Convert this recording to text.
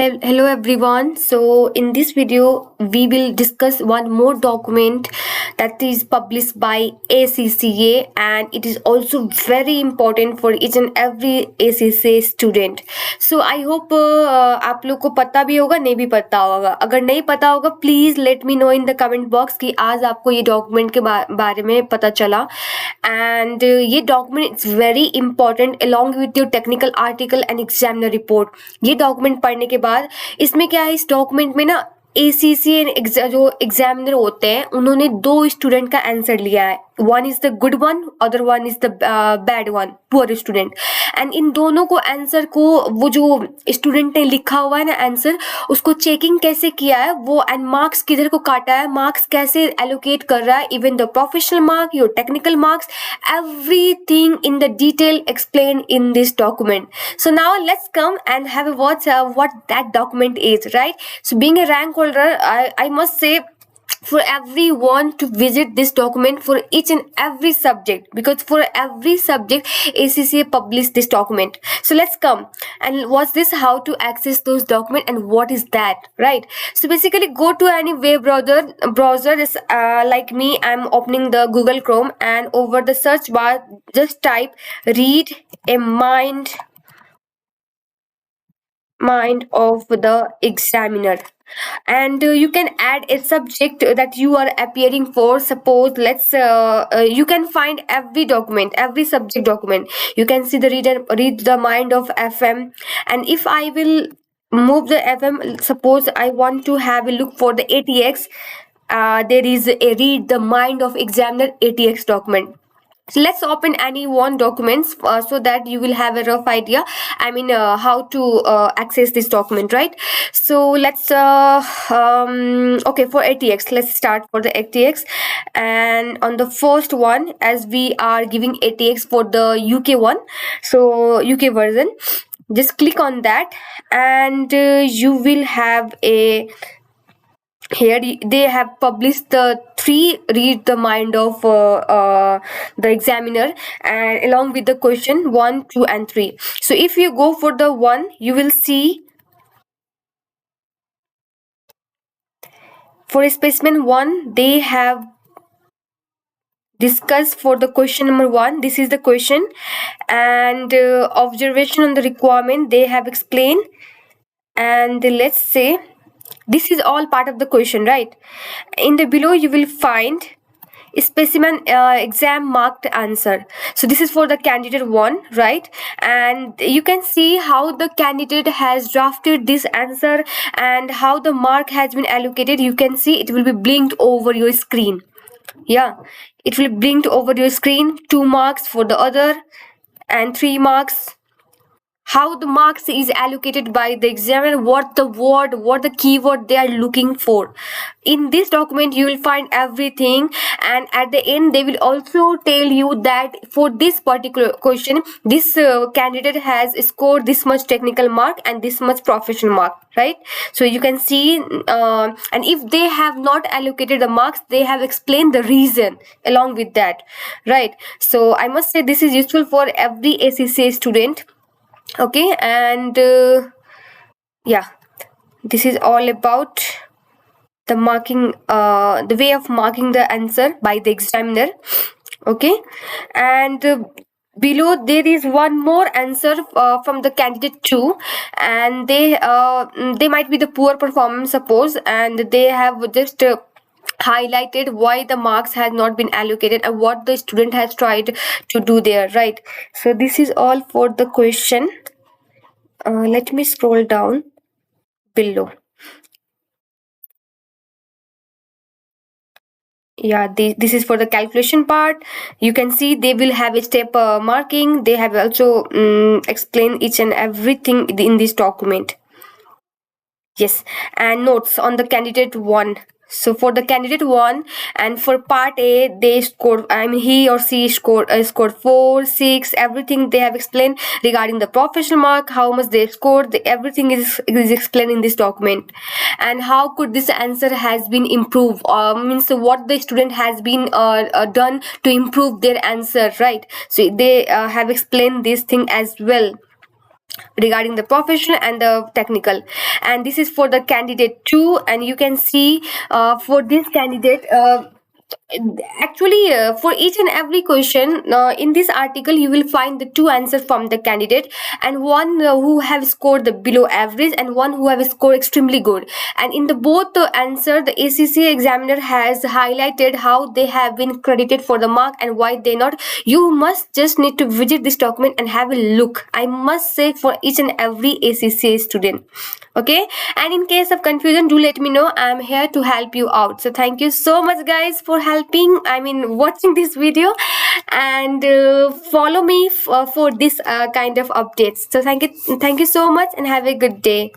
Hello everyone. So in this video we will discuss one more document that is published by ACCA, and it is also very important for each and every ACCA student. So I hope आप लोग को पता भी होगा, नहीं भी पता होगा. अगर नहीं पता होगा please let me know in the comment box कि आज आपको ये डॉक्यूमेंट के बारे में पता चला. एंड ये document it's very important along with your technical article and examiner report. ये डॉक्यूमेंट पढ़ने के बाद इसमें क्या है, इस डॉक्यूमेंट में ना ACCA जो एग्जामिनर होते हैं उन्होंने दो स्टूडेंट का आंसर लिया है. One is the good one, other one is the bad one, poor student. And in दोनों को आंसर को वो जो स्टूडेंट ने लिखा हुआ है ना आंसर, उसको चेकिंग कैसे किया है वो, एंड मार्क्स किधर को काटा है, मार्क्स कैसे एलोकेट कर रहा है, even the professional mark, your technical marks, everything in the detail explained in this document. So now let's come and have a watch what that document is, right? So being a rank holder, I must say for everyone to visit this document for each and every subject, because for every subject ACCA published this document. So let's come and watch this, how to access those documents and what is that, right? So basically go to any web browser is like me, I'm opening the Google Chrome, and over the search bar just type read a mind of the examiner, and you can add a subject that you are appearing for. Suppose let's you can find every document, every subject document. You can see the read the mind of FM, and if I will move the FM, suppose I want to have a look for the ATX, there is a read the mind of examiner ATX document. So let's open any one documents so that you will have a rough idea, how to access this document, right? So let's okay, for ATX, let's start for the ATX. And on the first one, as we are giving ATX for the UK one, so UK version, just click on that, and you will have a, here they have published the three read the mind of the examiner, and along with the question 1, 2 and 3. So if you go for the one, you will see for specimen 1 they have discussed for the question number 1. This is the question, and observation on the requirement they have explained. And let's say this is all part of the question, right? In the below you will find specimen exam marked answer. So this is for the candidate 1, right? And you can see how the candidate has drafted this answer and how the mark has been allocated. You can see it will be blinked over your screen. Yeah, it will blink over your screen. 2 marks for the other and 3 marks. How the marks is allocated by the examiner, what the word, what the keyword they are looking for. In this document you will find everything, and at the end they will also tell you that for this particular question this candidate has scored this much technical mark and this much professional mark, right? So you can see and if they have not allocated the marks, they have explained the reason along with that, right? So I must say this is useful for every ACCA student. Okay, and yeah, this is all about the marking, the way of marking the answer by the examiner. Okay, and below there is one more answer from the candidate 2, and they might be the poor performance, suppose, and they have just highlighted why the marks has not been allocated and what the student has tried to do there, right? So this is all for the question. Let me scroll down below. Yeah, this is for the calculation part. You can see they will have a step marking. They have also explained each and everything in this document. Yes, and notes on the candidate 1. So for the candidate 1, and for part A, they scored, he or she scored 4, 6, everything they have explained regarding the professional mark, how much they scored, everything is explained in this document. And how could this answer has been improved, means what the student has been done to improve their answer, right? So they have explained this thing as well. regarding the professional and the technical. And this is for the candidate 2, and you can see for this candidate, actually for each and every question in this article you will find the two answers from the candidate, and one who have scored the below average and one who have scored extremely good. And in the both answer, the ACCA examiner has highlighted how they have been credited for the mark and why they not. You must just need to visit this document and have a look, I must say, for each and every ACCA student. Okay, and in case of confusion, do let me know. I'm here to help you out. So thank you so much guys for helping, I mean watching this video, and follow me for this kind of updates. So thank you so much and have a good day.